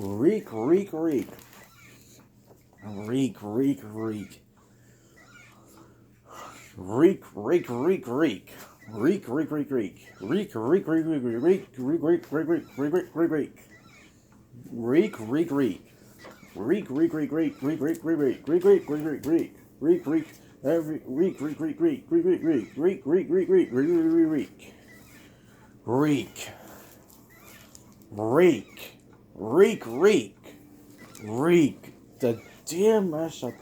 Reek, reek, reek. Reek, reek, reek. Reek, reek, reek, reek. Reek, reek, reek, reek. Reek, reek, reek, reek, reek, reek, reek, reek, reek, reek, reek, reek, reek. Reek, reek, reek. Reek, reek, reek, reek, reek, reek, reek, reek, reek, reek, reek, reek, reek. Reek, reek. Every reek, reek, reek, reek, reek, reek, reek, reek, reek, reek, reek, reek, reek, reek. Reek. Reek, reek. Reek. The damn mashup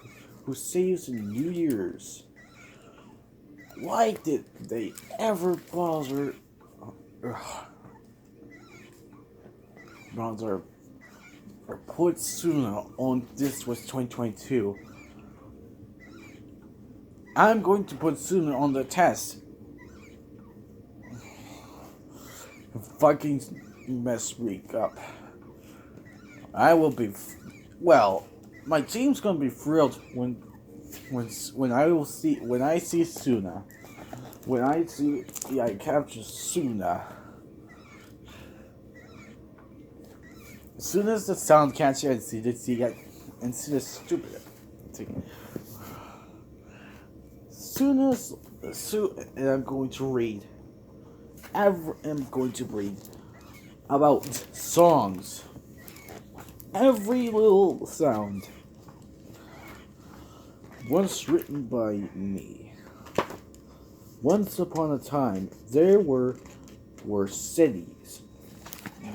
who saves in New Year's. Why did they ever bother or put Suna on This Was 2022? I'm going to put Suna on the test. Fucking mess Reek up. I will be my team's gonna be thrilled when I see Suna. When I capture Suna. As soon as the sound catches and see the stupid thing. And I'm going to read about songs. Every little sound. Once written by me. Once upon a time, there were cities.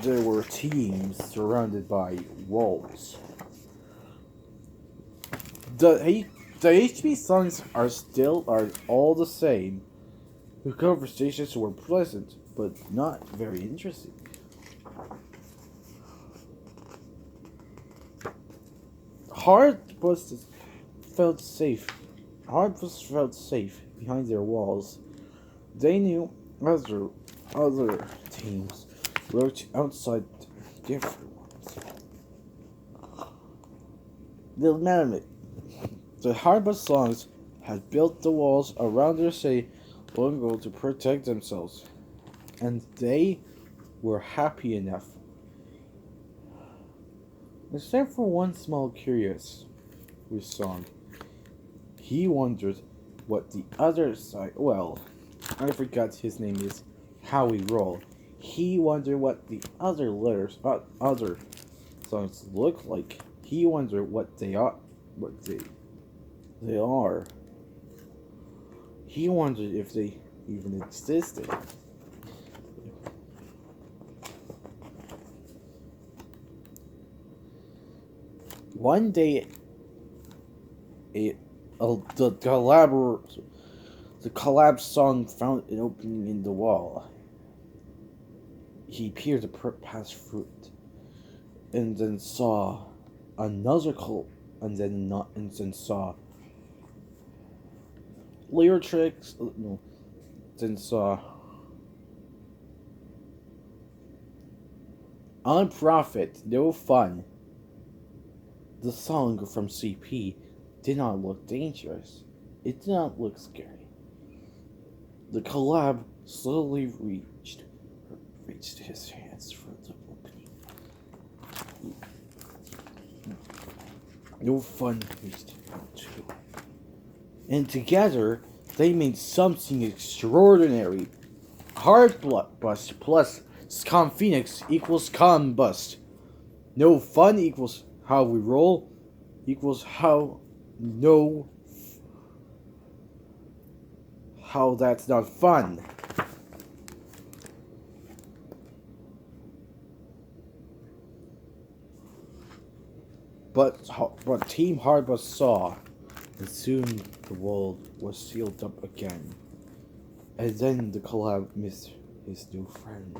There were teams surrounded by walls. The HB songs are all the same. The conversations were pleasant, but not very interesting. Hard was felt safe behind their walls. They knew other teams lurked outside different ones. The Hardbus songs had built the walls around their city long ago to protect themselves, and they were happy enough. Except for one small curious song. He wondered what the other side. Well, I forgot his name is Howie Roll. He wondered what the other songs look like. He wondered what they are. He wondered if they even existed. One day, the collab song found an opening in the wall. He peered past fruit, and then saw another and then saw lyrics. No, then saw on profit, no fun. The song from CP did not look dangerous. It did not look scary. The collab slowly reached his hands for the opening. No fun reached him too. And together, they made something extraordinary. Hard Bust plus Scum Phoenix equals Combust. No fun equals how we roll equals how that's not fun. But Team Hardbus saw, and soon the world was sealed up again. And then the collab missed his new friend.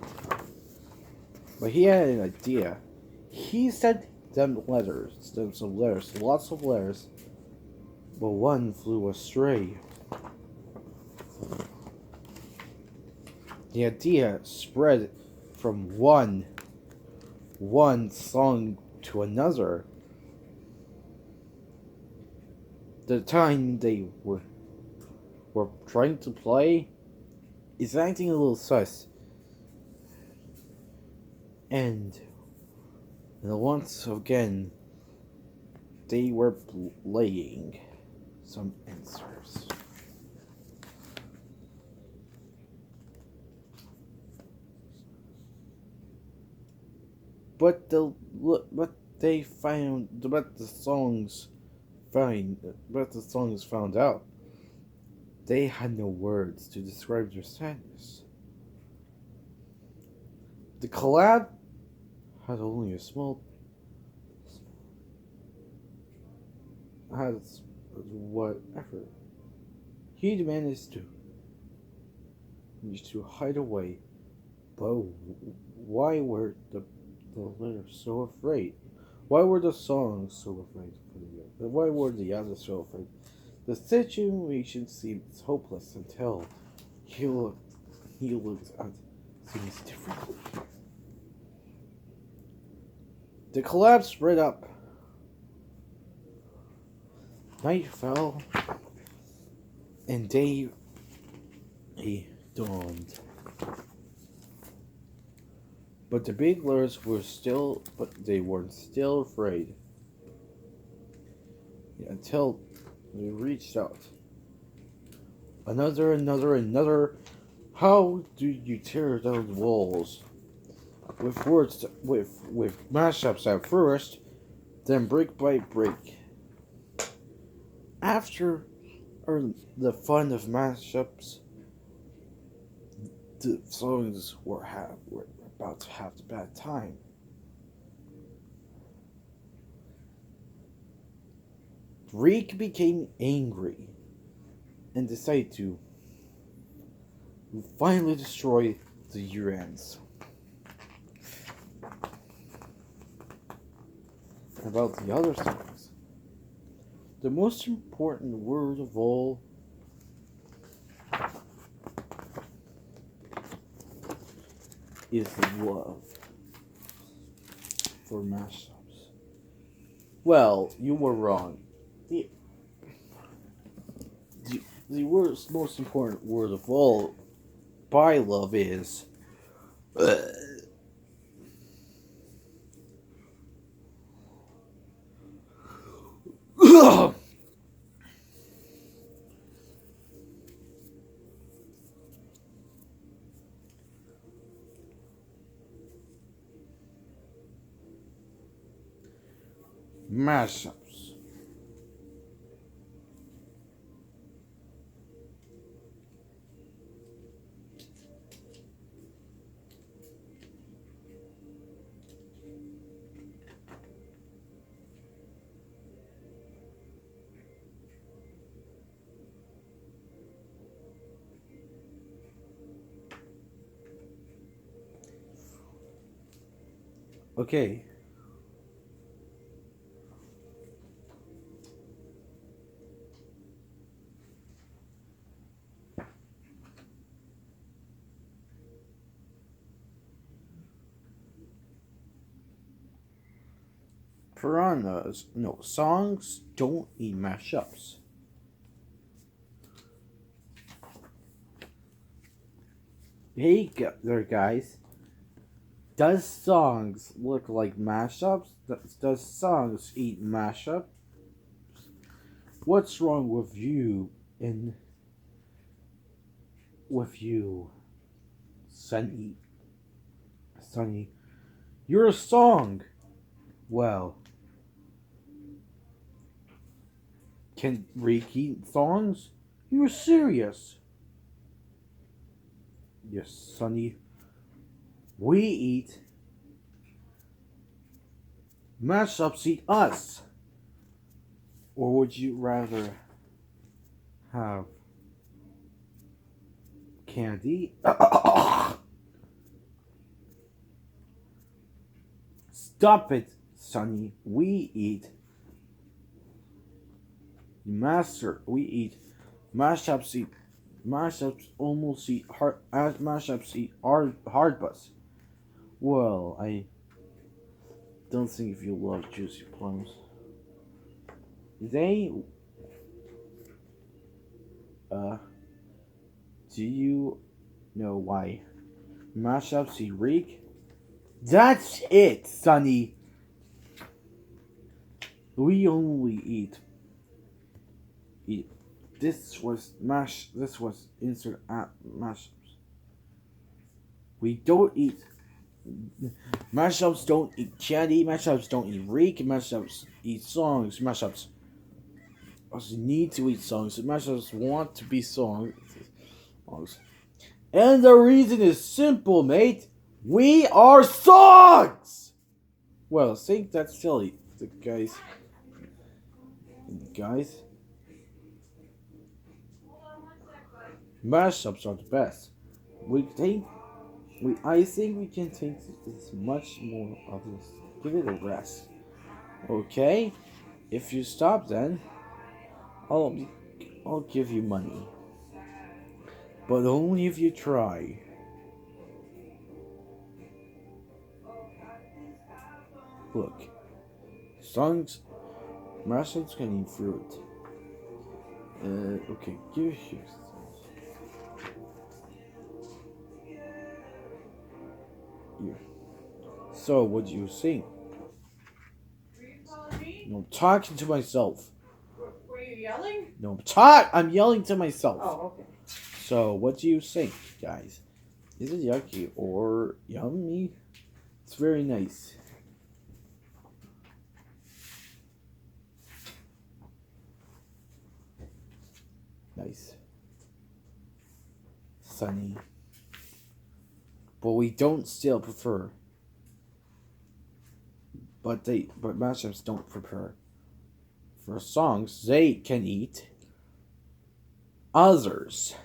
But he had an idea. He sent them some letters, lots of letters, but one flew astray. The idea spread from one song to another. The time they were trying to play is acting a little sus. And And once again, they were playing some answers. But but the songs found out they had no words to describe their sadness. The collab had only a small has whatever. He managed to hide away, but why were the letters so afraid? Why were the songs so afraid? Why were the others so afraid? The situation seemed hopeless until he looked, he looked at things differently. The collapse spread up. Night fell, and day dawned. But the big lures they were still afraid until they reached out. Another. How do you tear down walls? With words, with mashups at first, then brick by brick. After the fun of mashups, the songs were about to have the bad time. Reek became angry and decided to finally destroy the year-ends. About the other songs, the most important word of all is love for mashups. Well, you were wrong. The most important word of all by love is mashups. Okay. Piranhas, no, songs don't eat mashups. Hey there, guys. Does songs look like mashups? Does songs eat mashup? What's wrong with you and with you, Sunny? Sunny, you're a song. Well, can Rick eat songs? You're serious. Yes, Sunny. We eat mashups eat us. Or would you rather have candy? Stop it, Sonny. We eat mashups eat mashups almost eat hard mashups eat hard bus. Well, I don't think if you love juicy plums. They do you know why mashups eat reek? That's it, Sonny. We only eat. This was mash. This was insert at mashups. We don't eat mashups. Don't eat candy. Mashups don't eat reek. Mashups eat songs. Mashups need to eat songs. Mashups want to be songs. And the reason is simple, mate. We are songs. Well, I think that's silly, guys. Mashups are the best. We think I think we can take this much more of this. Give it a rest. Okay? If you stop then I'll I'll give you money. But only if you try. Look. Songs mashups can eat fruit. Okay, give here. Here. So what do you think? No, I'm talking to myself. Were you yelling? No, I'm yelling to myself. Oh, okay. So, what do you think, guys? Is it yucky or yummy? It's very nice. Nice. Sunny. But we don't still prefer. But mashups don't prepare. For songs, they can eat others.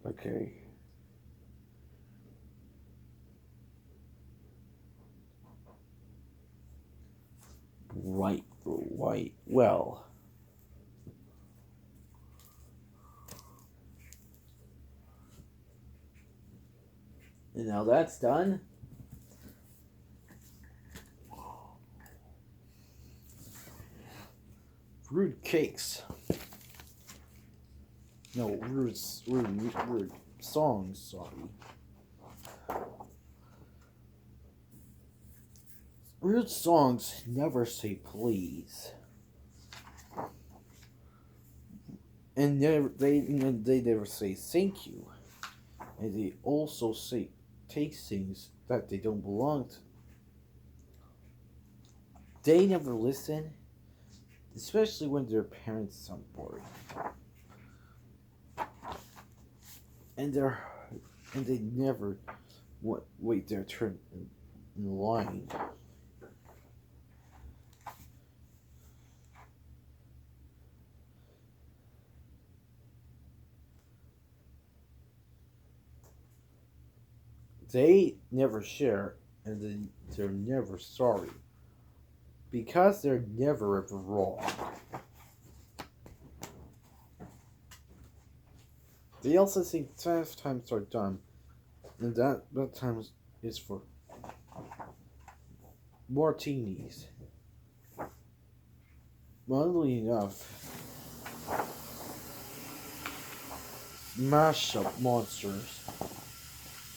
Okay. Right. Well. And now that's done. Rude cakes. No, rude songs, sorry. Rude songs never say please. And they never say thank you. And they also say take things that they don't belong to. They never listen, especially when their parents sound boring. And they never wait their turn in line. They never share, and they're never sorry. Because they're never ever wrong. They also think 5 times are done, and that time is for martinis. Oddly enough, mashup monsters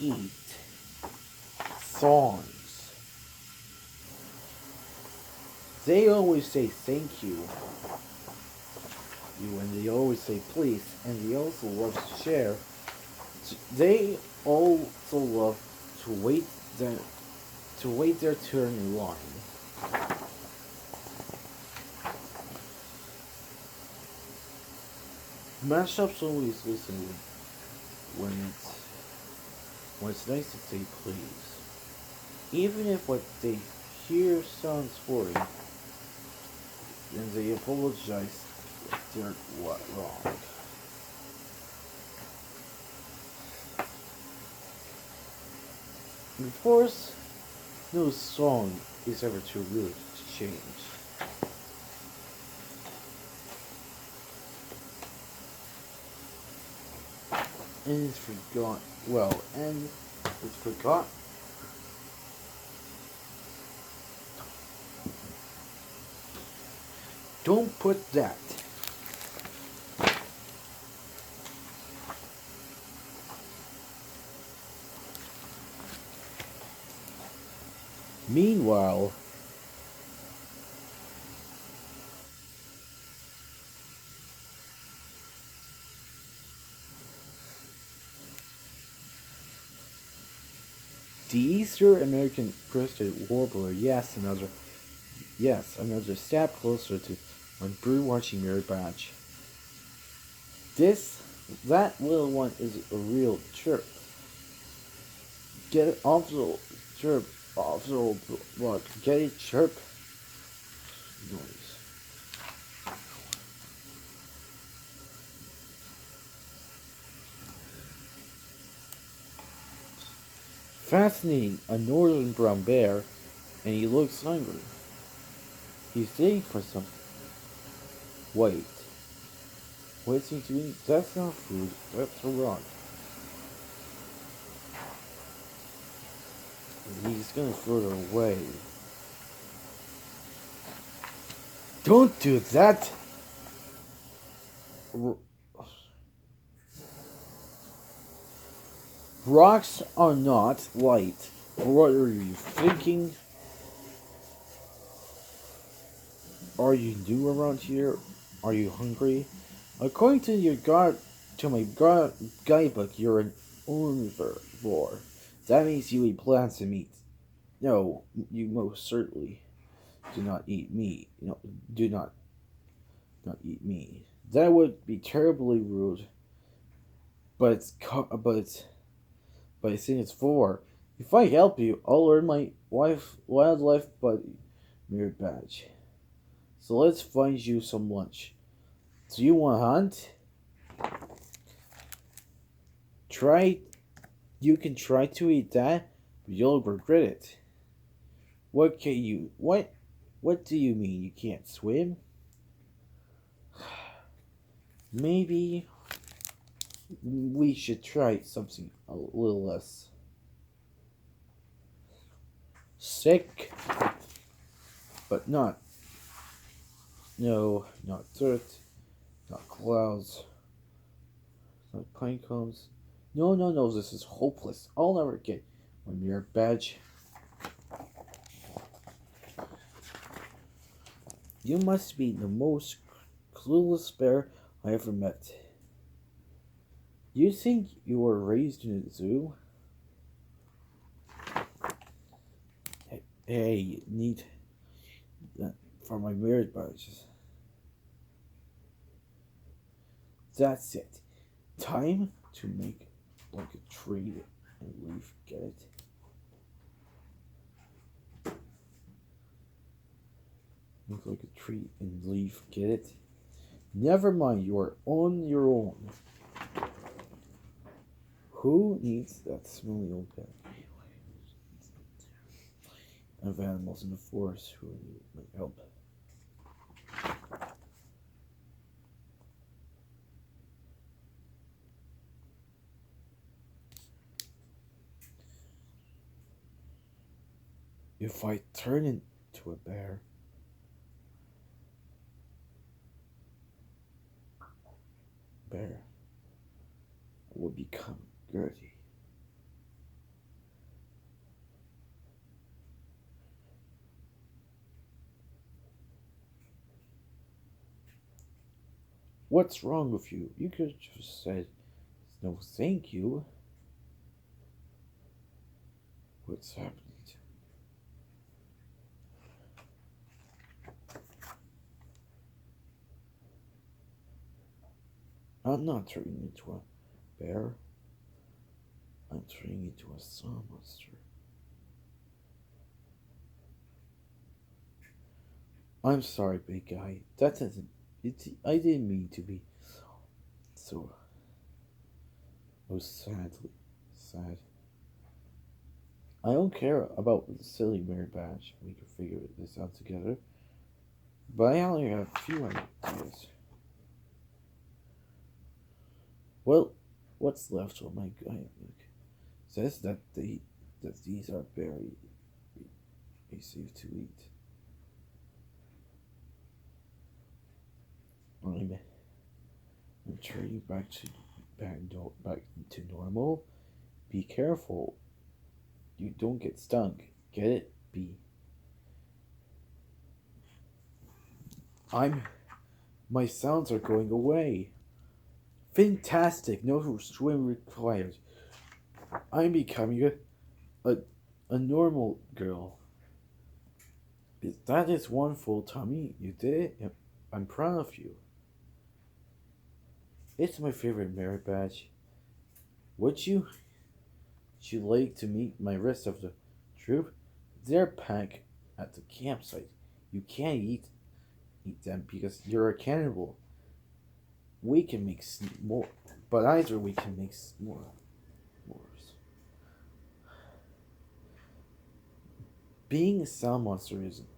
eat songs. They always say thank you, and they always say please, and they also love to share. They also love to wait their turn in line. Mashups always listen when it's nice to say please, even if what they hear sounds boring. And they apologize if they're wrong. Of course, no song is ever too rude to change. And it's forgotten. Well, and it's forgotten. Don't put that. Meanwhile, the Eastern American crested warbler, another step closer to my bird watching mirror badge. That little one is a real chirp. Get it off the chirp, off the what? Get it chirp noise. Fascinating, a northern brown bear, and he looks hungry. He's digging for something. Wait. What's he doing? That's not food, that's a rock. He's gonna throw it away. Don't do that! Rocks are not light. What are you thinking? Are you new around here? Are you hungry? According to my guidebook, you're an omnivore. That means you eat plants and meat. No, you most certainly do not eat meat. Do not eat me. That would be terribly rude. But I think it's for. If I help you, I'll earn my wildlife buddy merit badge. So let's find you some lunch. Do you want to hunt? Try. You can try to eat that, but you'll regret it. What do you mean you can't swim? Maybe we should try something a little less sick, but not. No, not dirt, not clouds, not pine cones. No, no, no, this is hopeless. I'll never get my merit badge. You must be the most clueless bear I ever met. You think you were raised in a zoo? Hey, need that for my merit badges. That's it. Time to make like a tree and leaf. Get it? Make like a tree and leaf. Get it? Never mind. You are on your own. Who needs that smelly old bear? I have animals in the forest who need my help. If I turn into a bear, I will become Gertie. What's wrong with you? You could have just said no thank you. What's happening? I'm not turning into a bear. I'm turning into a saw monster. I'm sorry, big guy. That doesn't. I didn't mean to be so. Sad. I don't care about the silly merit badge. We can figure this out together. But I only have a few ideas. Well, what's left of my guidebook says that these are very safe to eat. I'm turning back to normal. Be careful. You don't get stung. Get it? I'm. My sounds are going away. Fantastic. No swim required. I'm becoming a, a normal girl. That is wonderful, Tommy. You did it. I'm proud of you. It's my favorite merit badge. Would you like to meet my rest of the troop? They're packed at the campsite. You can't eat them because you're a cannibal. We can make more, but either we can make more. Being a sound monster isn't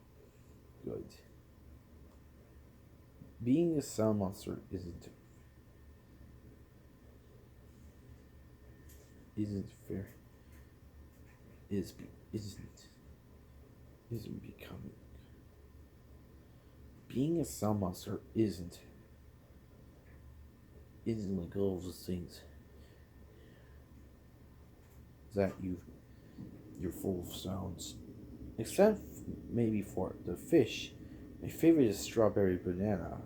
good. Being a sound monster isn't fair. Is isn't becoming. Being a sound monster isn't like all those things that you're full of sounds. Except maybe for the fish. My favorite is strawberry banana.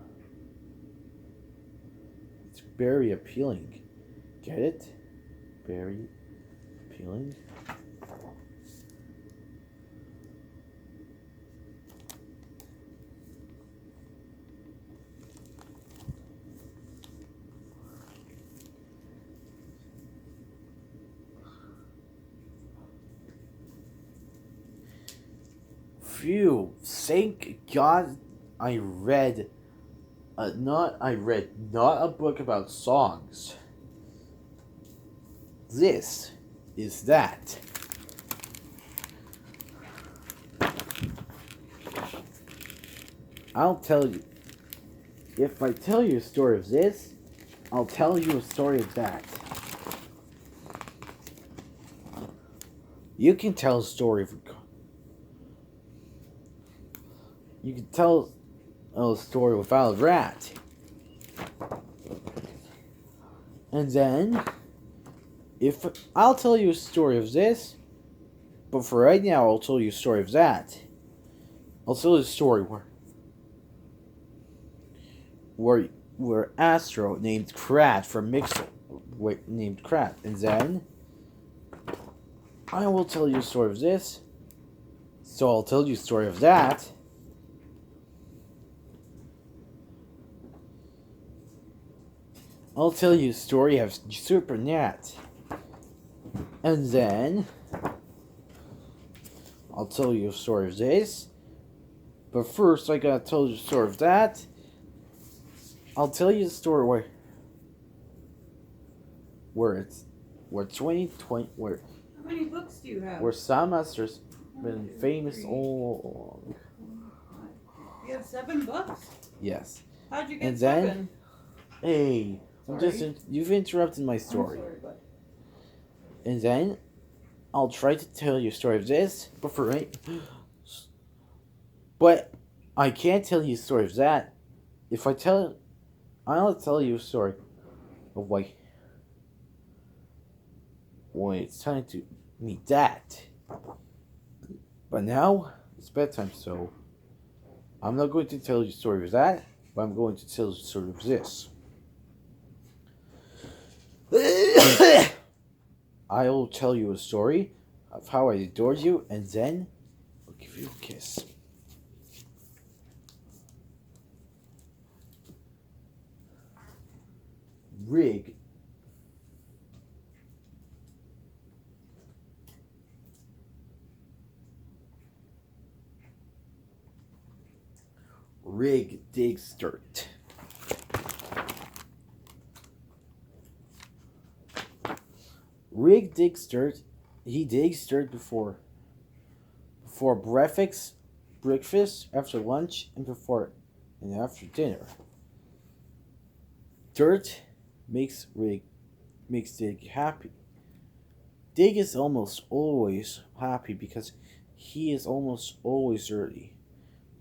It's very appealing. Get it? Very appealing. Phew, thank God I read not a book about songs. This is that. I'll tell you. If I tell you a story of this, I'll tell you a story of that. You can tell a story of. You can tell a story without a rat. And then, if I'll tell you a story of this, but for right now, I'll tell you a story of that. I'll tell you a story where Astro named Krat from Mixel named Krat, and then I will tell you a story of this. So I'll tell you a story of that. I'll tell you a story of Super Nat. And then I'll tell you a story of this. But first I gotta tell you a story of that. I'll tell you the story where 2020 How many books do you have? where Soundmaster's been famous all along. You have 7 books? Yes. How'd you get And then 7? Hey, you've interrupted my story. I'm sorry, but... And then I'll try to tell you a story of this, but I can't tell you a story of that. If I tell, I'll tell you a story of when it's time to meet that. But now it's bedtime, so I'm not going to tell you a story of that, but I'm going to tell you a story of this. I will tell you a story of how I adored you, and then I'll give you a kiss. Rig. Rig digs dirt. Rig digs dirt. He digs dirt before breakfast, after lunch, and after dinner. Dirt makes Dig happy. Dig is almost always happy because he is almost always dirty.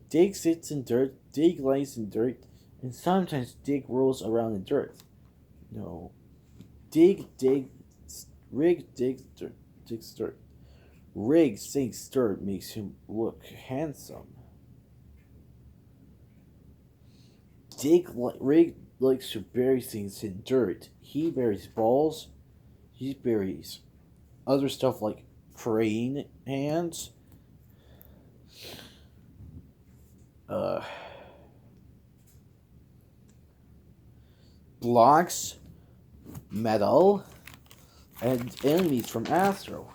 Dig sits in dirt, Dig lies in dirt, And sometimes Dig rolls around in dirt. No. Dig, dig, Rig digs dirt. Rig thinks dirt makes him look handsome. Rig likes to bury things in dirt. He buries balls. He buries other stuff like praying hands, uh, blocks, metal, and enemies from Astro.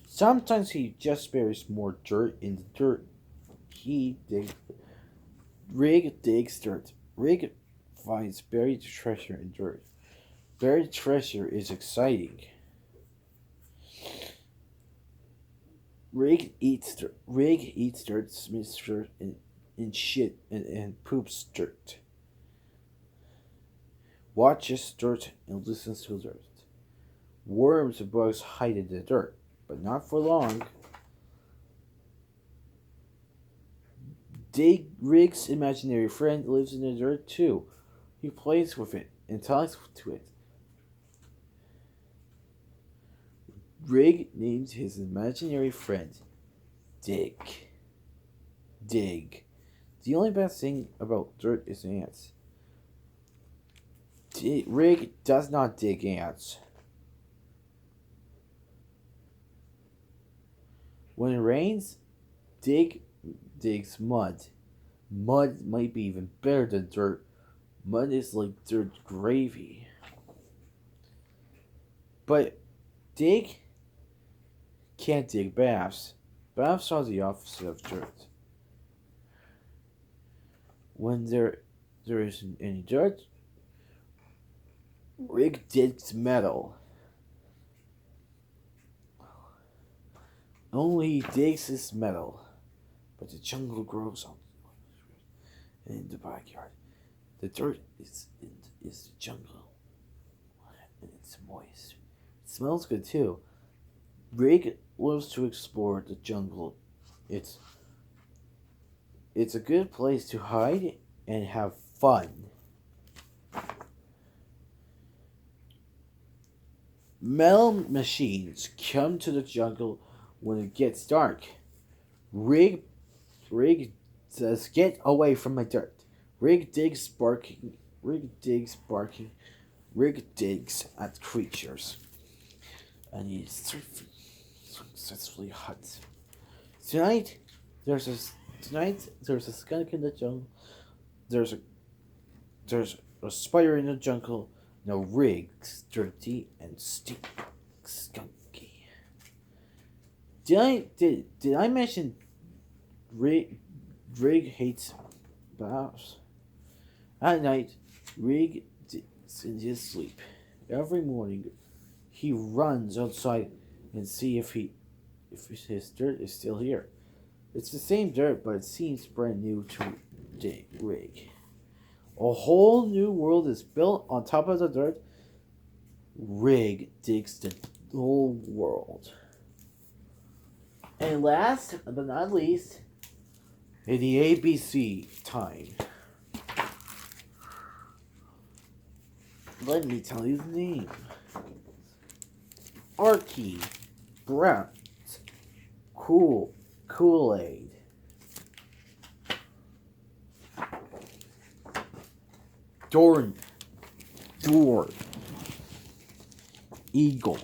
Sometimes he just buries more dirt in the dirt. He dig. Rig digs dirt. Rig finds buried treasure in dirt. Buried treasure is exciting. Rig eats dirt, smells dirt, and shit and poops dirt. Watches dirt and listens to dirt. Worms and bugs hide in the dirt, but not for long. Rig's imaginary friend lives in the dirt too. He plays with it and talks to it. Rig names his imaginary friend Dig. Dig. The only bad thing about dirt is ants. Rig does not dig ants. When it rains, Dig digs mud. Mud might be even better than dirt. Mud is like dirt gravy. But Dig can't dig baths. Baths are the opposite of dirt. When there isn't any dirt, Rig digs metal. Only he digs his metal, but the jungle grows on in the backyard. The dirt is the jungle, and it's moist. It smells good too. Rig loves to explore the jungle. It's it's a good place to hide and have fun. Metal machines come to the jungle when it gets dark. Rig Rig says, "Get away from my dirt." Rig digs barking. Rig digs barking. Rig digs at creatures, and he successfully hunts. Tonight, there's a there's a skunk in the jungle. There's a there's a spider in the jungle. No, Rig's dirty and skunky. Did I mention Rig hates baths? At night, Rig is in his sleep. Every morning, he runs outside and see if his dirt is still here. It's the same dirt, but it seems brand new to Rig. A whole new world is built on top of the dirt. Rig digs the whole world. And last but not least, in the ABC time. Let me tell you the name. Arky, Brent, Kool-Aid. Dorn, Eagle,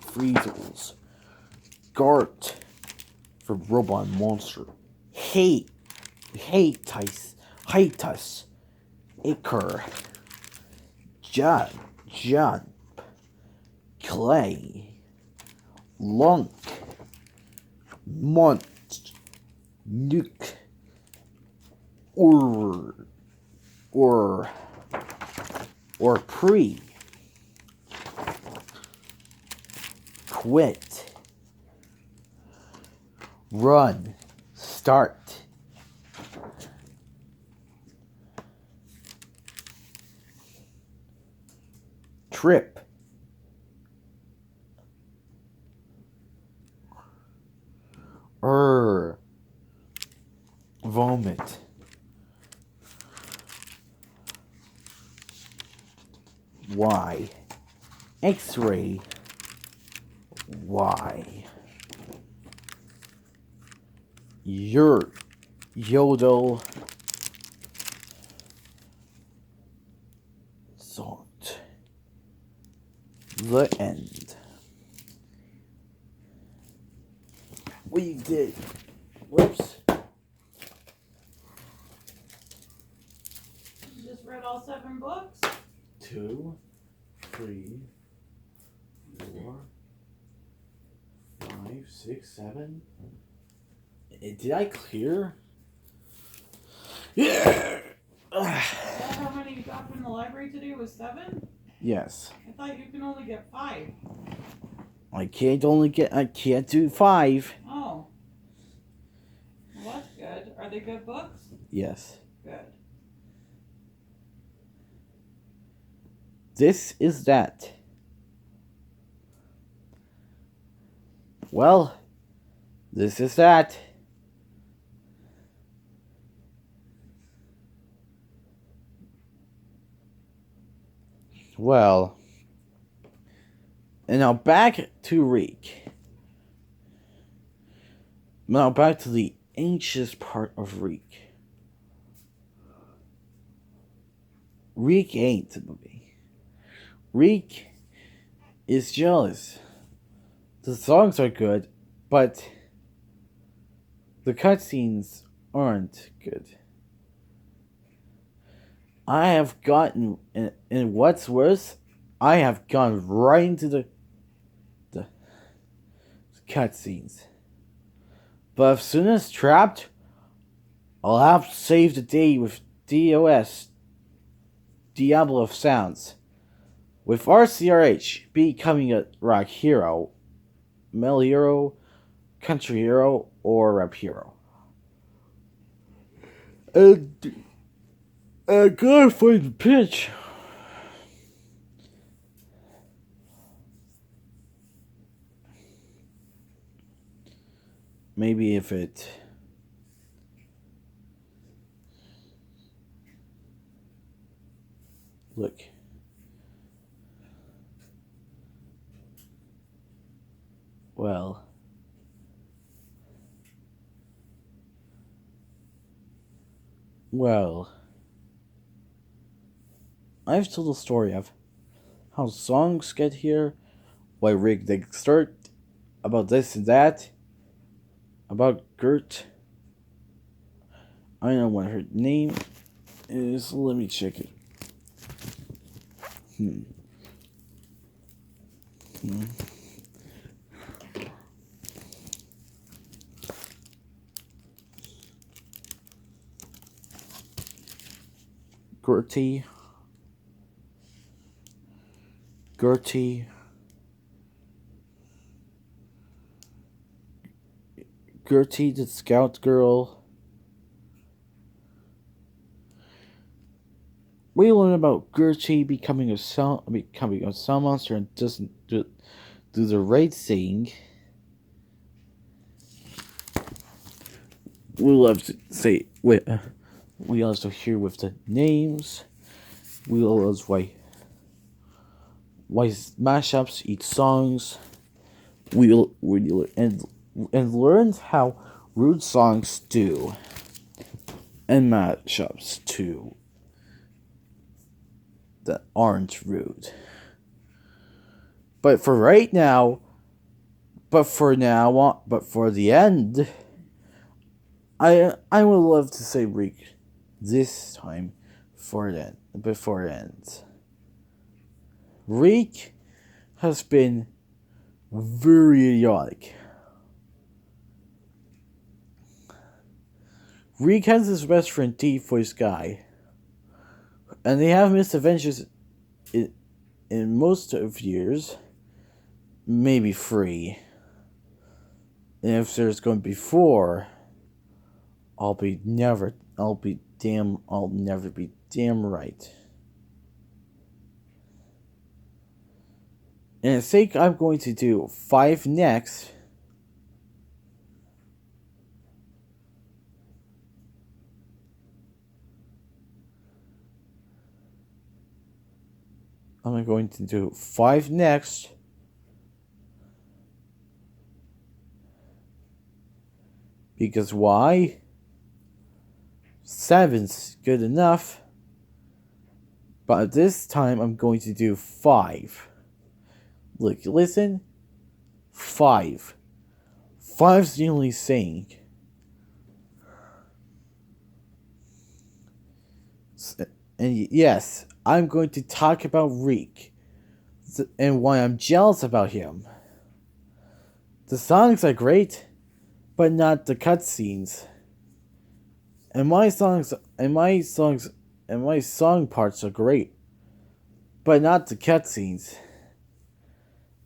Freezels, Gart for Robot Monster, Hatus, Iker, Jump, Clay, Lunk, Mont, Nuke, or Pre, Quit, Run, Start, Trip, Vomit. Y. X-ray. Y. Yodel. Salt. The end. We did. Whoops. You just read all 7 books? 2, 3, 4, 5, 6, 7. Did I clear? Yeah. Is that how many you got from the library today? Was 7? Yes. I thought you can only get 5. I can't do 5. Oh. Well, that's good. Are they good books? Yes. Good. This is that. Well, this is that. Well, and now back to Reek. Now back to the anxious part of Reek. Reek ain't the movie. Reek is jealous. The songs are good, but the cutscenes aren't good. I have gotten, and what's worse, I have gone right into the cutscenes. But as soon as trapped, I'll have to save the day with DOS, Diablo of Sounds, with RCRH becoming a rock hero, metal hero, country hero, or rap hero. And I gotta find the pitch. Maybe if it... Look. Well. I've told the story of how songs get here, why Rick they start, about this and that, about Gert. I don't know what her name is. Let me check it. Gertie. Gertie the scout girl. We learn about Gertie becoming a sound monster and doesn't do the right thing. We'll have to say we also hear with the names. We'll also why mashups eat songs. We'll and learn how rude songs do and mashups too that aren't rude. But for the end, I would love to say Reek this time before it ends. Reek has been very idiotic. Reek has his best friend Deep Voice Guy, and they have misadventures in most of years, maybe 3. And if there's going to be 4, I'll never be damn right. And I think I'm going to do 5 next. I'm going to do 5 next. Because why? 7's good enough. But this time I'm going to do 5. Look, listen. 5. 5's the only thing. And yes, I'm going to talk about Reek. And why I'm jealous about him. The songs are great, but not the cutscenes. And my song parts are great, but not the cutscenes.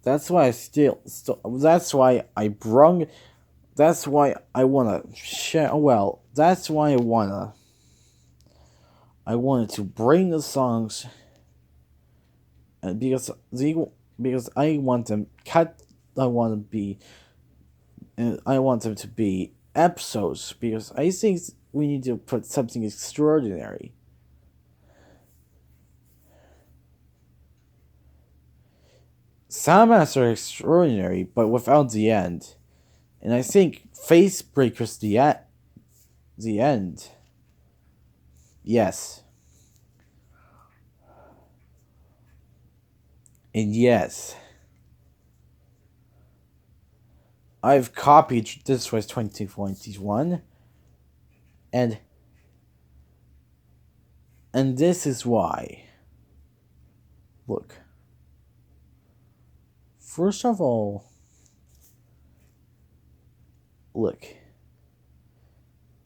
That's why that's why I brung. That's why I wanna share. Well, that's why I wanted to bring the songs, and because I want them cut. I want to be. And I want them to be episodes because I think we need to put something extraordinary. Sound maps are extraordinary, but without the end. And I think Facebreaker's the end. Yes. And yes. I've copied This Was 2021. And this is why. Look. First of all, look.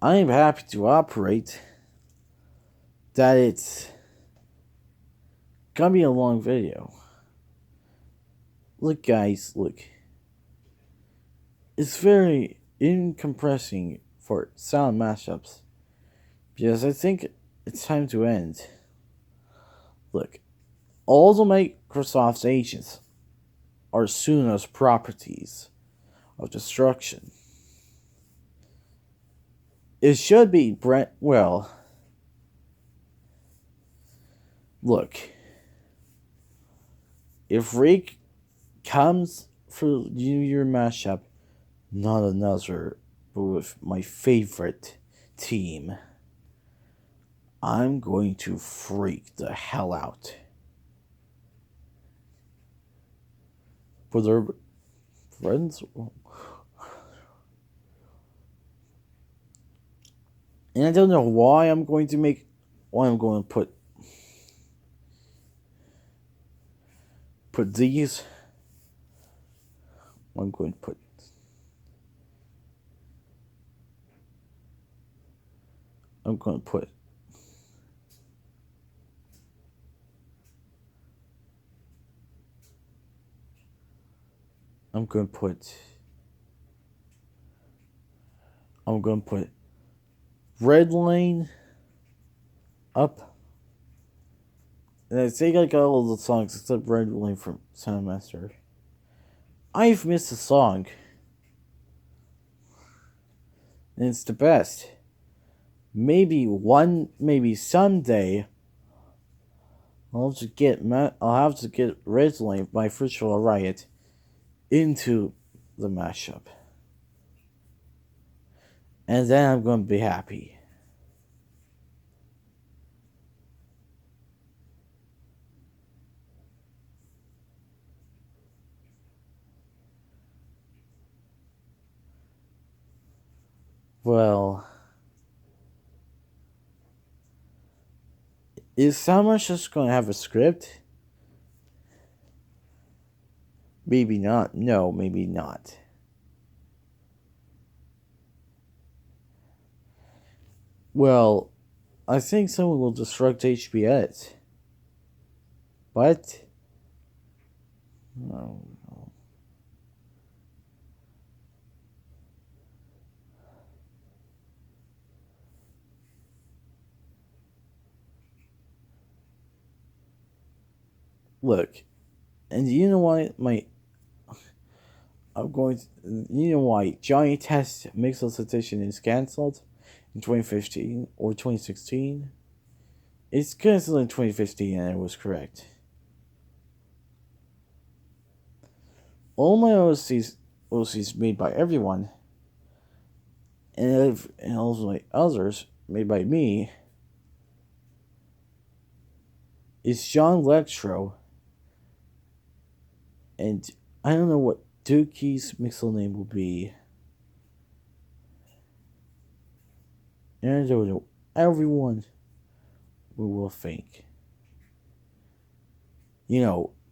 I am happy to operate that it's gonna be a long video. Look, guys, look. It's very incompressing for sound mashups because I think it's time to end. Look, all the Microsoft's agents are seen as properties of destruction. It should be well. Look, if Reek comes for New Year mashup, not another, but with my favorite team, I'm going to freak the hell out. For their friends. And I don't know why I'm going to put these. I'm going to put I'm going to put Red Lane up. And I think I got all the songs except Red Lane from Soundmaster. I've missed a song. And it's the best. Maybe someday I'll have to get Red Lane by Virtual Riot into the mashup. And then I'm going to be happy. Well, is someone just going to have a script? Maybe not. No, maybe not. Well, I think someone will destruct HBS. But no. Look, and you know why you know why Johnny Test Mixel's edition is cancelled in 2015 or 2016? It's cancelled in 2015 and it was correct. All my OCs made by everyone, and also my others made by me, is John Electro, and I don't know what Dookie's mixel name will be. And I don't know everyone will think.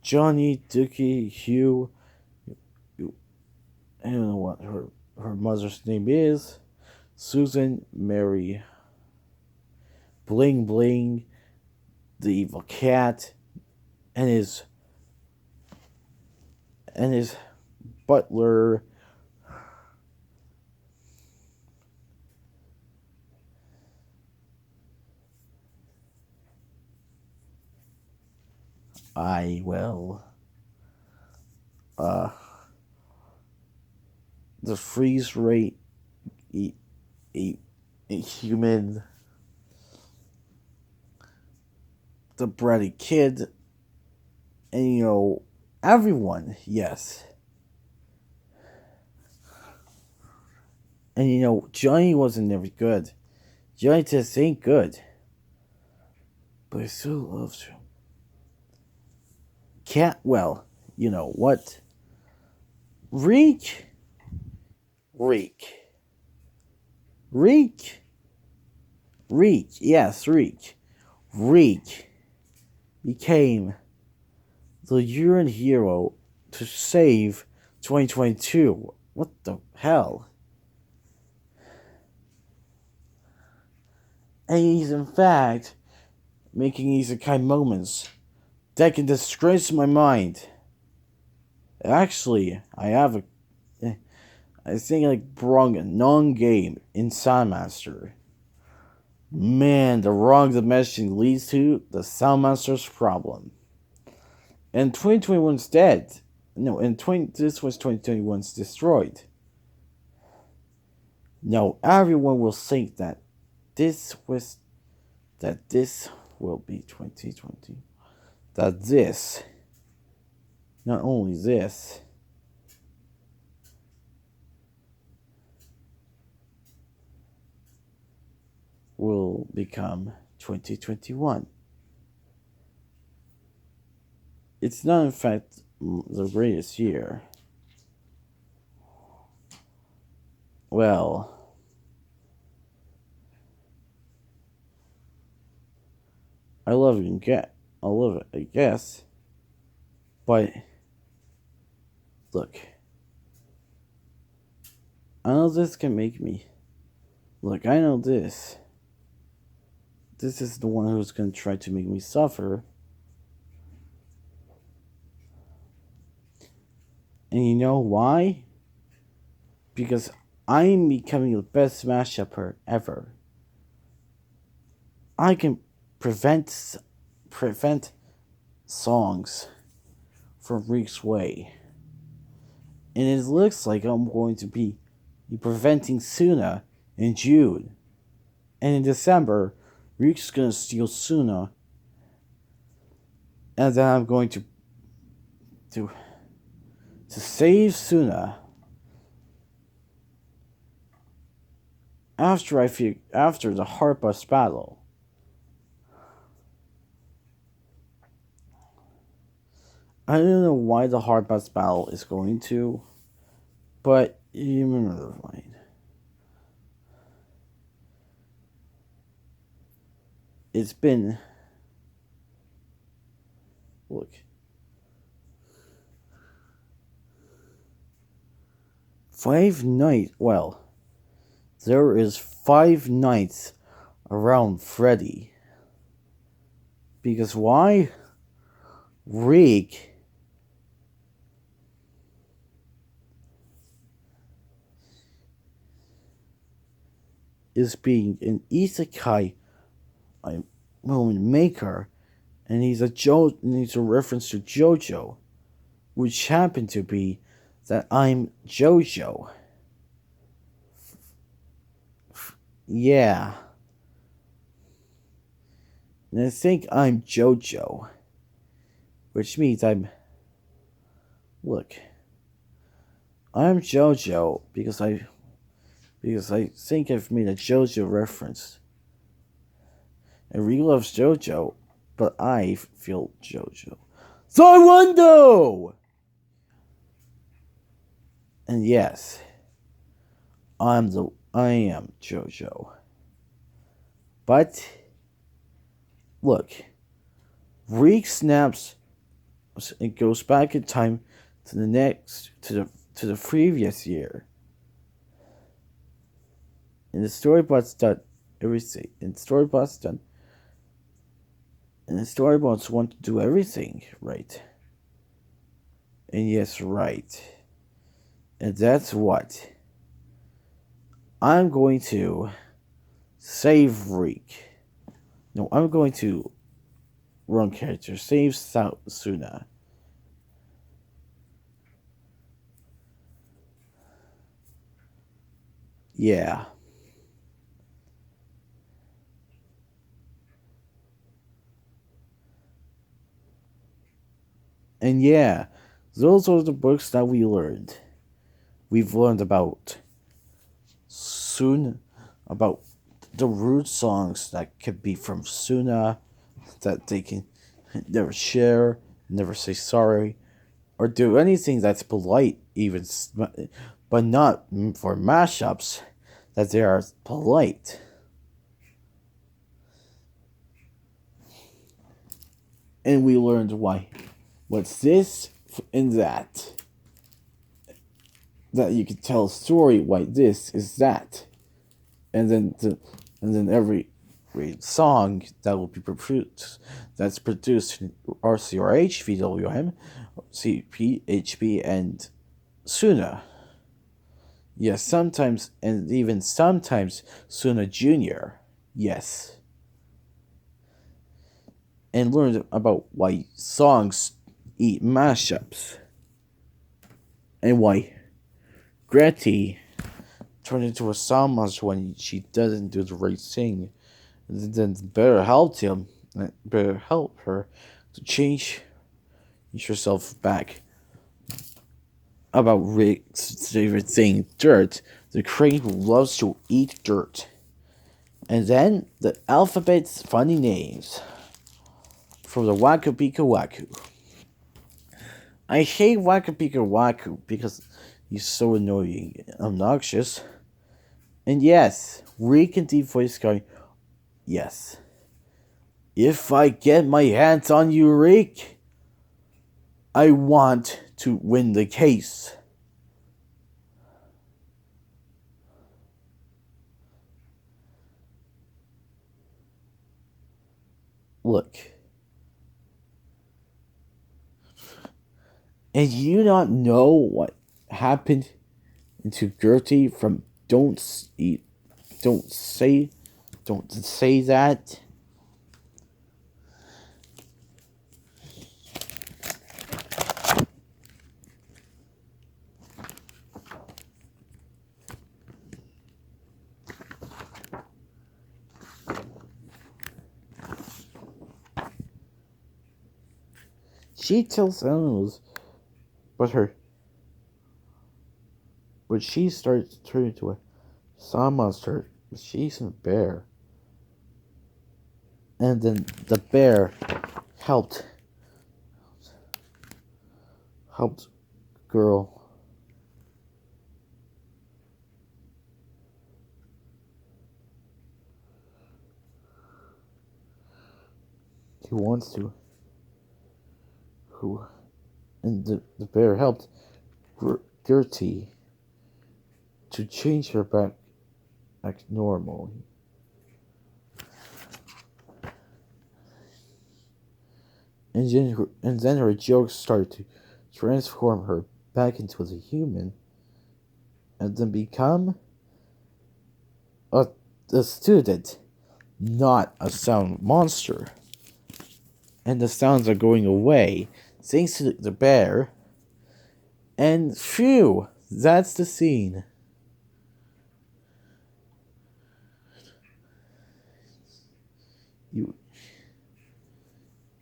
Johnny, Dookie, Hugh. I don't know what her mother's name is. Susan, Mary, Bling Bling, the evil cat, and his butler. I will. Uh, the freeze rate, a human, the bratty kid, and everyone. Yes, and Johnny wasn't never good. Johnny just ain't good, but I still loved him. Cat, well, you know what? Reek, Reek, Reek, Reek. Yes, Reek. Reek became the urine hero to save 2022. What the hell? And he's in fact making isekai moments that can disgrace my mind. Actually, I think like brung a non-game in Soundmaster. Man, the wrong dimension leads to the Soundmaster's problem. And 2021's dead. No, this was 2021's destroyed. No, everyone will think that this will be 2020. That this, not only this, will become 2021. It's not, in fact, the greatest year. Well, I love it, I guess. But look, I know this can make me. Look, I know this. This is the one who's gonna try to make me suffer. And you know why? Because I'm becoming the best Smash Upper ever. I can prevent songs from Reek's way. And it looks like I'm going to be preventing Suna in June. And in December, Reek's gonna steal Suna. And then I'm going to save Suna after the Heart Bus battle. I don't know why the Heart Bus battle is going to, but you remember the line. It's been, look, 5 nights. Well, there is 5 nights around Freddy. Because why? Reek is being an isekai moment maker, and he's a reference to JoJo, which happened to be that I'm JoJo. Yeah. And I think I'm JoJo, which means I'm. Look. I'm JoJo because I think I've made a JoJo reference. And Ree loves JoJo, but I feel JoJo. So I wonder! And yes, I am JoJo. But look, Reek snaps and goes back in time to the previous year. And the storyboard's done everything. And the storyboards want to do everything right. And yes, right. And that's what I'm going to save Reek. No, I'm going to wrong character. Save Suna. Yeah. And yeah, those are the books that we learned. We've learned about Suna, about the root songs that could be from Suna, that they can never share, never say sorry, or do anything that's polite, but not for mashups, that they are polite. And we learned why. What's this and that? That you can tell a story why this is that. And then every song that will be produced that's produced in RCRH, VWM, CPHP, and Suna. Yes, sometimes, and even sometimes Suna Jr. Yes. And learned about why songs eat mashups. And why Gretty turned into a sound monster when she doesn't do the right thing. And then better help her to change herself back. About Rick's favorite thing, dirt. The crane who loves to eat dirt. And then the alphabet's funny names. From the Waku Pika Waku. I hate Waku Pika Waku because he's so annoying and obnoxious. And yes, Rick and Deep Voice going, yes. If I get my hands on you, Rick, I want to win the case. Look. And you not know what happened to Gertie from don't say that. She tells animals, but she starts turning into a saw monster. She's a bear, and then the bear helped girl. Who wants to? Who? And the bear helped Gertie to change her back normal. And then her jokes started to transform her back into a human, and then become a student, not a sound monster. And the sounds are going away thanks to the bear. And phew, that's the scene.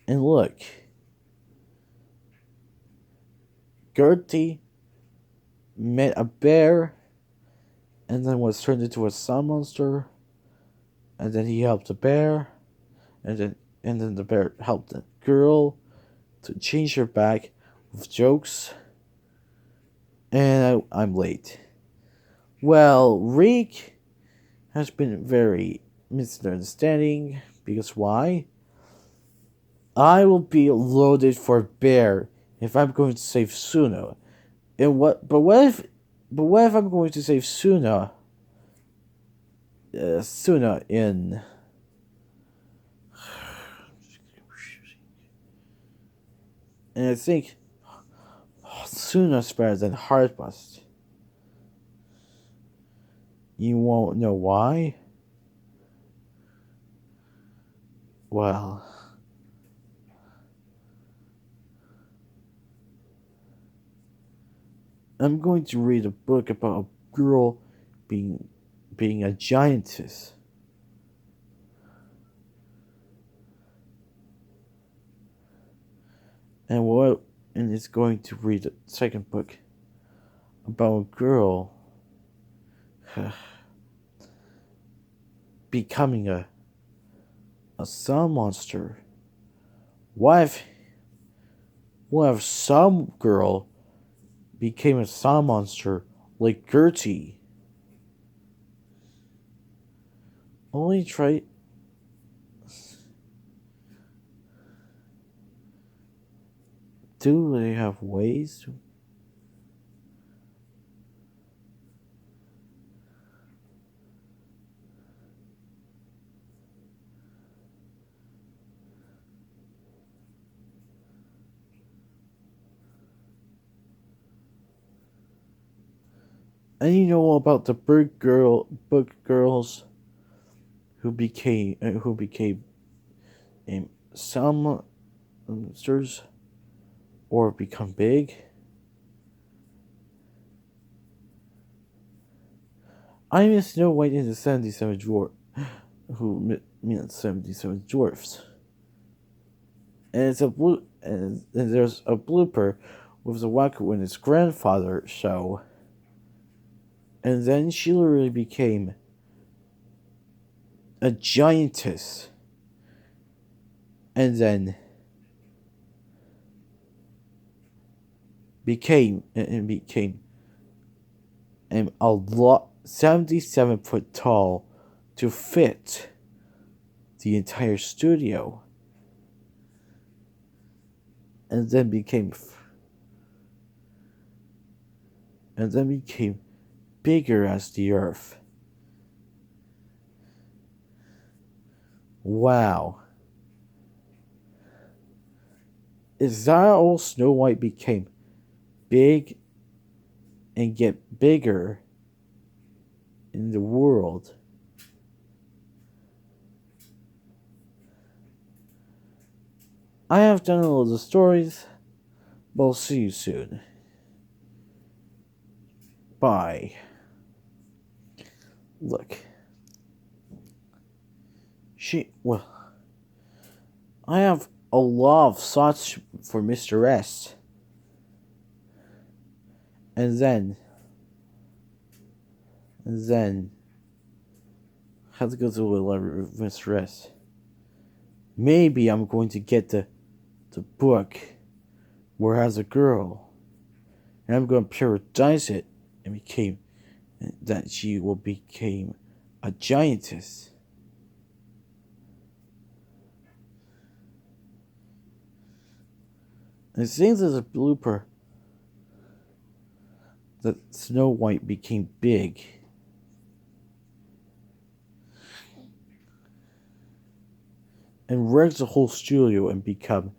And look, Gertie met a bear, and then was turned into a sun monster, and then he helped the bear, and then the bear helped the girl to change her back with jokes, and I'm late. Well, Rick has been very misunderstanding because why? I will be loaded for bear if I'm going to save Suna. And what? But what if I'm going to save Suna? Suna in. And I think Suna's better than Hardbust. You won't know why? Well, I'm going to read a book about a girl being a giantess. And it's going to read a second book about a girl becoming a sun monster. What if some girl became a sun monster like Gertie? Only try. Do they have ways to? And you know about the book girls who became some monsters or become big. I miss Snow White and the 77 dwarf, who means 77 dwarfs. And there's a blooper with the Waku and his grandfather show. And then she literally became a giantess. And then became a lot 77 foot tall to fit the entire studio. And then became bigger as the earth. Wow. Is that all Snow White became big and get bigger in the world? I have done all the stories, but I'll see you soon. Bye. Look. I have a lot of thoughts for Mr. S. And then, I have to go to the library with Mr. S. Maybe I'm going to get the book where it has a girl, and I'm going to paradise it and that she will become a giantess. And it seems there's a blooper that Snow White became big. And wrecks the whole studio and become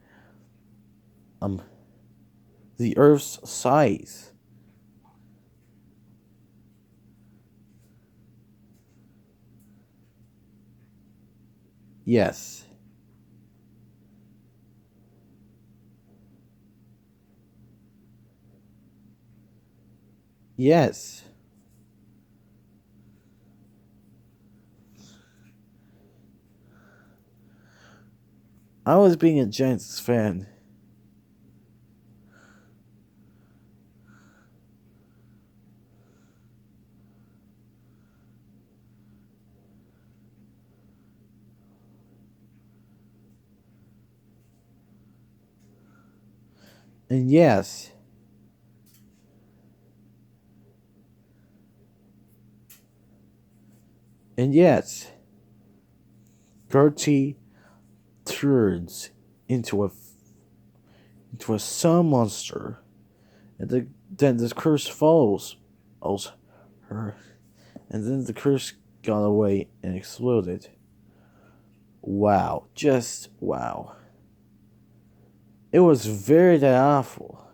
the Earth's size. Yes. Yes. I was being a Giants fan. And yes, and yes, Gertie turns into a sun monster, and then the curse follows her, and then the curse got away and exploded. Wow, just wow. It was very that awful.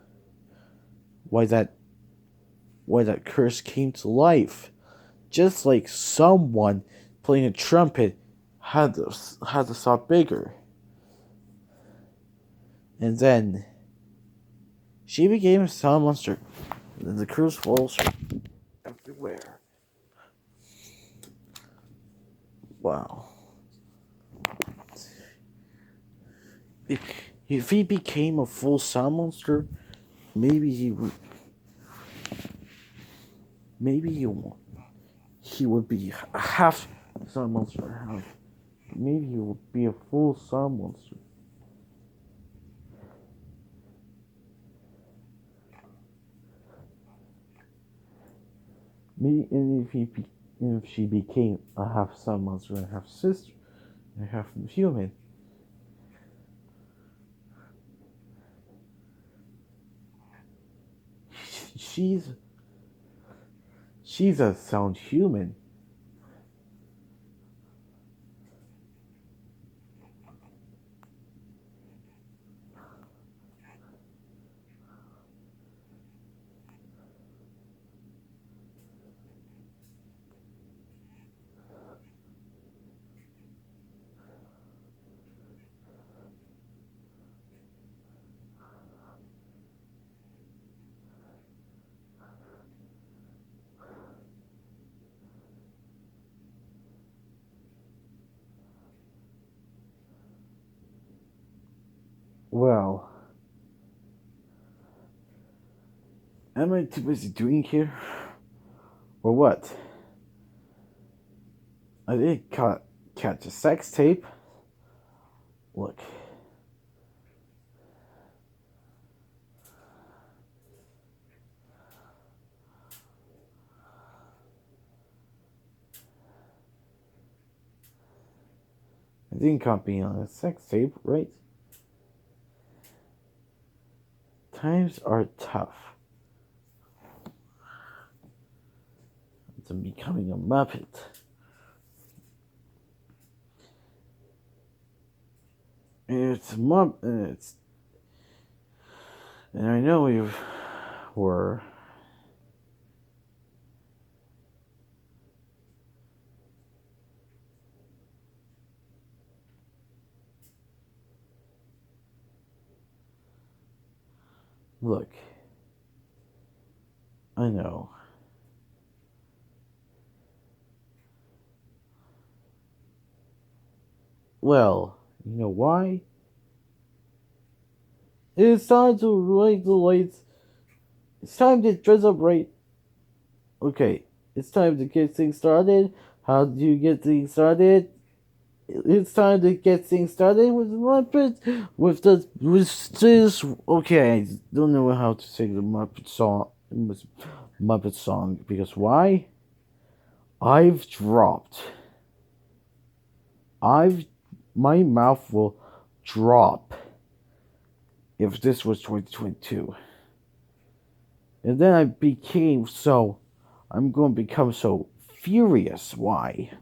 Why that why that curse came to life, just like someone playing a trumpet had to sound bigger, and then she became a sound monster. And then the curse follows her everywhere. Wow. If he became a full sound monster, maybe he would be a half sound monster. Maybe he would be a full sound monster. Maybe, and if she became a half sound monster and half sister and half human, she's she's a sound human. Well, am I too busy doing here, or what? I didn't catch a sex tape. Look, I didn't copy on a sex tape, right? Times are tough. I'm becoming a Muppet. And I know we were. Look, I know. Well, you know why? It's time to light the lights. It's time to dress up right. Okay, it's time to get things started. How do you get things started? It's time to get things started with Muppet. With this. Okay, I don't know how to sing the Muppet song because why? I've dropped. I've my mouth will drop if this was 2022. And then I'm going to become so furious. Why?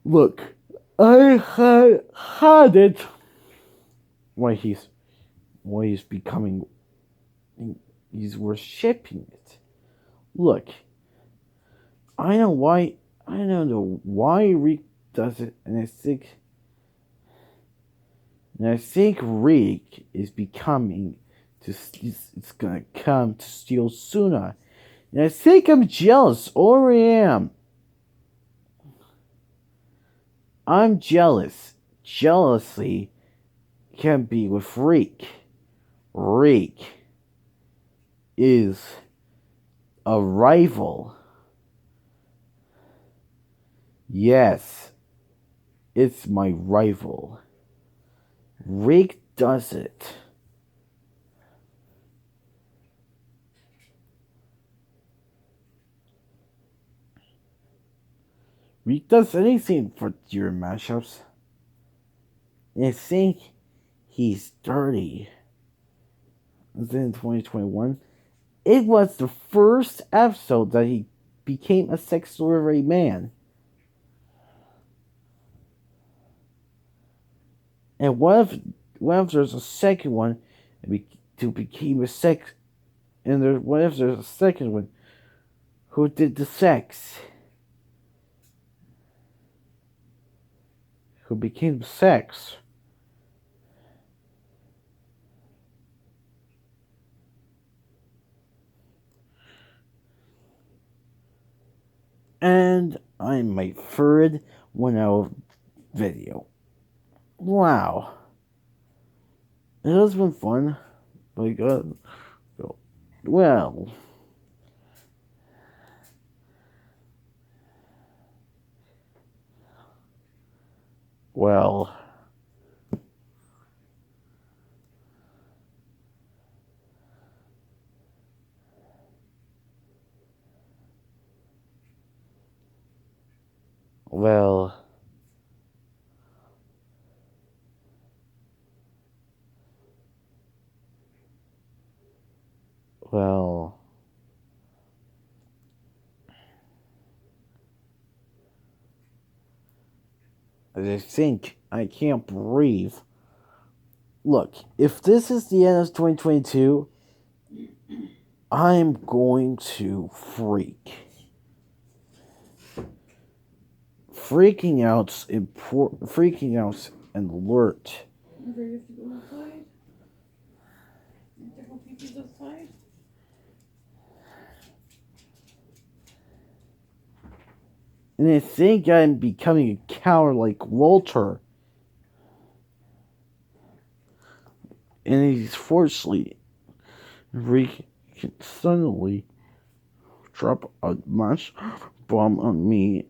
Look, I had it. Why he's becoming, he's worshipping it. Look, I know why, I don't know why Rick does it, and I think Rick is becoming it's gonna come to steal Suna. And I think I'm jealous, or I am. I'm jealous. Jealousy can be with Rick. Rick is a rival. Yes, it's my rival. Rick does it. Reek does anything for your mashups. And I think he's dirty. Then in 2021, it was the first episode that he became a sex delivery man. And what if there's a second one to become a sex, and what if there's a second one who did the sex, who became sex? And I'm my third 1 hour video. Wow. It has been fun. But well. Well. Well. Well. I think I can't breathe. Look, if this is the end of 2022, I'm going to freak. Freaking out and alert. Do you have to go outside? You have to go pee-pees outside? And I think I'm becoming a coward like Walter. And he's forcefully can suddenly drop a match bomb on me,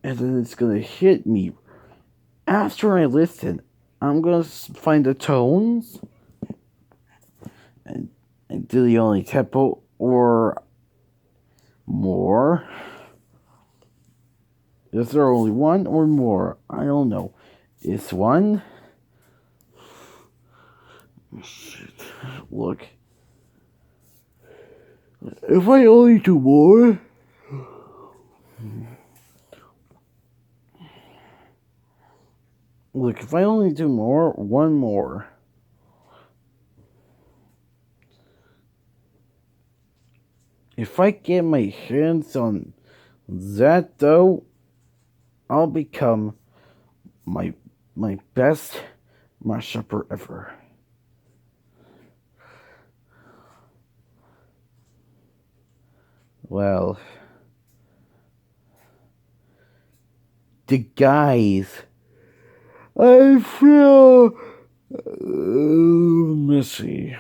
and then it's gonna hit me. After I listen, I'm gonna find the tones and do the only tempo or more. Is there only one or more? I don't know. It's one. Shit. Look. If I only do more. Look, if I only do more, one more. If I get my hands on that, though, I'll become my best mashupper ever. Well, the guys, I feel messy.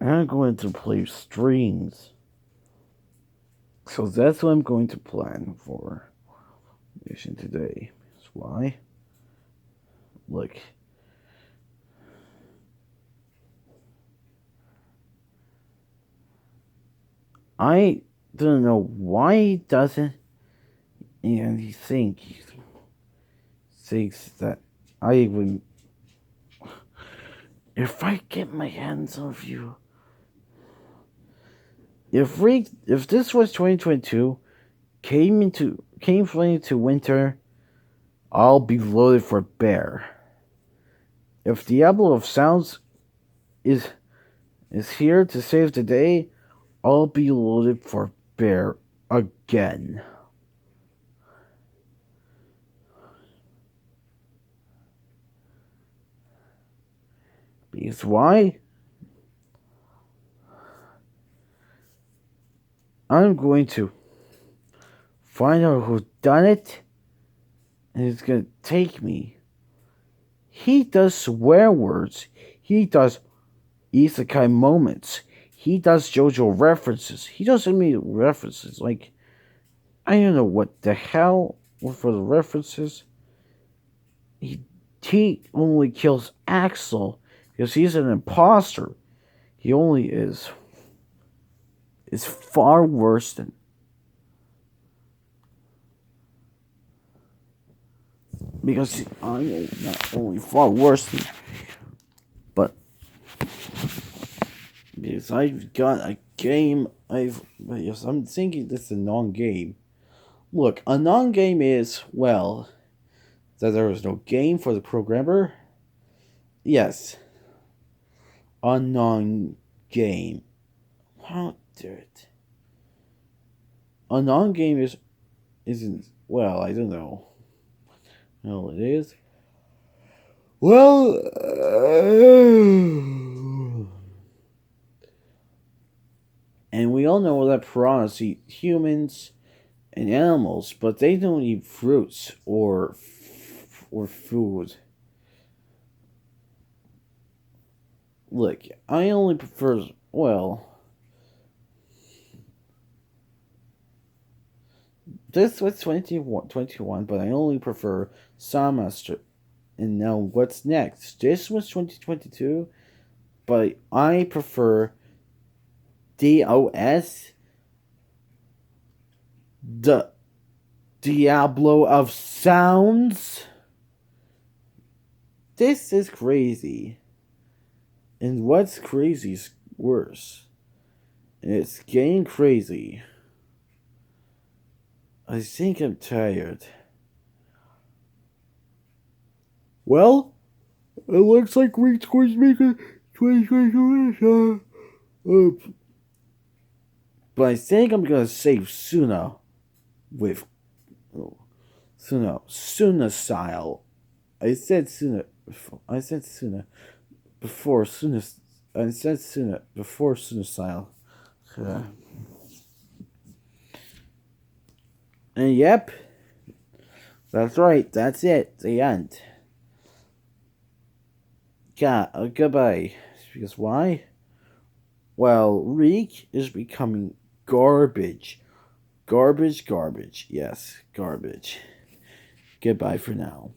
I'm going to play strings. So that's what I'm going to plan for mission today. That's why. Look. I don't know why he doesn't, and he thinks that I would. If I get my hands on you, if this was 2022, came into winter, I'll be loaded for bear. If Diablo of Sounds is here to save the day, I'll be loaded for bear again. Because why? I'm going to find out who done it, and it's gonna take me. He does swear words. He does isekai moments. He does JoJo references. He does any references. Like, I don't know what the hell for the references. He only kills Axel because he's an imposter. He only is. is far worse than. Because I'm not only far worse than, but because I've got a game, yes, I'm thinking this is a non-game. Look, a non-game is, well, that there is no game for the programmer. Yes, a non-game. How dare it? A non-game isn't, well, I don't know. Well, it is. Well, and we all know that piranhas eat humans and animals, but they don't eat fruits or food. Look, I only prefer, well, this was 21, but I only prefer Sawmaster. And now what's next? This was 2022, but I prefer DOS, the Diablo of Sounds. This is crazy. And what's crazy is worse. It's getting crazy. I think I'm tired. Well, it looks like we're going to make a 2022. But I think I'm gonna save Suna with Suna style. I said Suna before. I said Suna before Suna. I said Suna before Suna style. And yep, that's right. That's it. The end. Goodbye. Because why? Well, Reek is becoming garbage. Garbage. Yes, garbage. Goodbye for now.